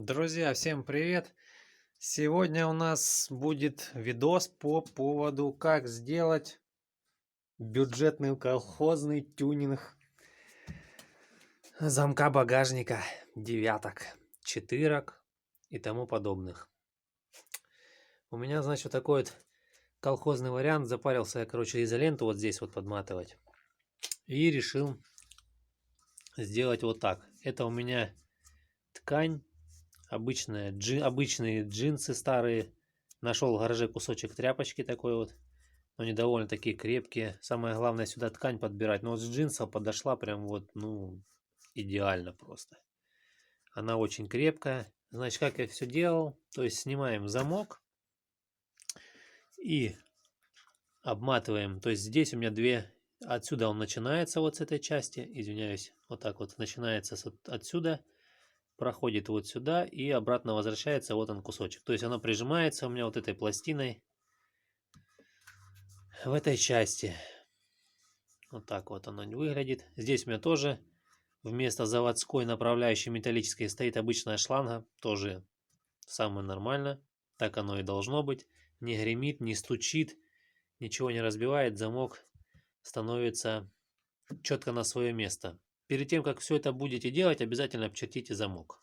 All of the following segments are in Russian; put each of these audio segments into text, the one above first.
Друзья, всем привет! Сегодня у нас будет видос по поводу, как сделать бюджетный колхозный тюнинг замка багажника, девяток, четырок и тому подобных. У меня, значит, вот такой вот колхозный вариант. Запарился я, короче, изоленту вот здесь вот подматывать. И решил сделать вот так. Это у меня ткань. Обычные джинсы старые. Нашел в гараже кусочек тряпочки такой вот. Но они довольно такие крепкие. Самое главное сюда ткань подбирать. Но вот с джинсов подошла прям вот, ну, идеально просто. Она очень крепкая. Значит, как я все делал? То есть снимаем замок и обматываем. То есть здесь у меня две. Отсюда он начинается вот с этой части. Извиняюсь. Вот так вот начинается отсюда. Проходит вот сюда и обратно возвращается, вот он кусочек. То есть она прижимается у меня вот этой пластиной в этой части. Вот так вот оно выглядит. Здесь у меня тоже вместо заводской направляющей металлической стоит обычная шланга. Тоже самое нормально. Так оно и должно быть. Не гремит, не стучит, ничего не разбивает. Замок становится четко на свое место. Перед тем, как все это будете делать, обязательно обчертите замок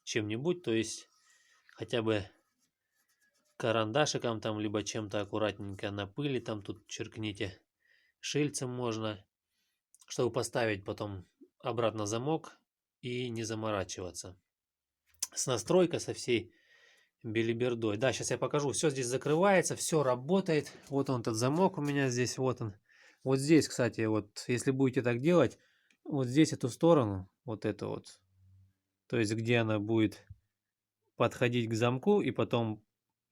чем-нибудь, то есть хотя бы карандашиком там, либо чем-то аккуратненько на пыли там тут черкните. Шильцем можно, чтобы поставить потом обратно замок и не заморачиваться. С настройкой со всей белибердой. Да, сейчас я покажу. Все здесь закрывается, все работает. Вот он этот замок у меня здесь, вот он. Вот здесь, кстати, вот если будете так делать, вот здесь эту сторону, вот это вот, то есть где она будет подходить к замку и потом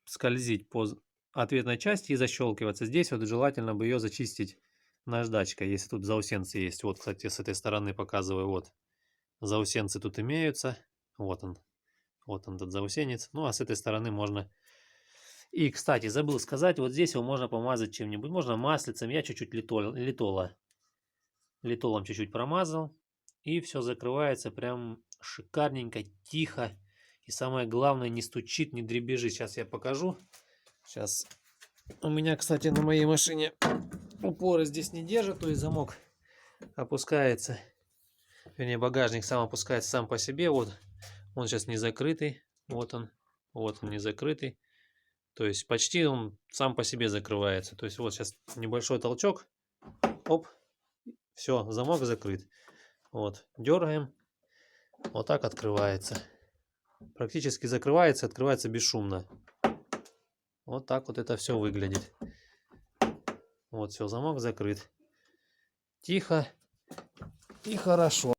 скользить по ответной части и защелкиваться. Здесь вот желательно бы ее зачистить наждачкой, если тут заусенцы есть. Вот, кстати, с этой стороны показываю, вот. Заусенцы тут имеются. Вот он этот заусенец. Ну, а с этой стороны можно... И, кстати, забыл сказать, вот здесь его можно помазать чем-нибудь. Можно маслицем. Я чуть-чуть литолом чуть-чуть промазал. И все закрывается прям шикарненько, тихо. И самое главное, не стучит, не дребезжит. Сейчас я покажу. Сейчас. У меня, кстати, на моей машине упоры здесь не держат, то есть замок опускается. Вернее, багажник сам опускается сам по себе. Вот он сейчас не закрытый. Вот он не закрытый. То есть почти он сам по себе закрывается. То есть вот сейчас небольшой толчок. Оп. Все, замок закрыт. Вот, дергаем. Вот так открывается. Практически закрывается, открывается бесшумно. Вот так вот это все выглядит. Вот все, замок закрыт. Тихо и хорошо.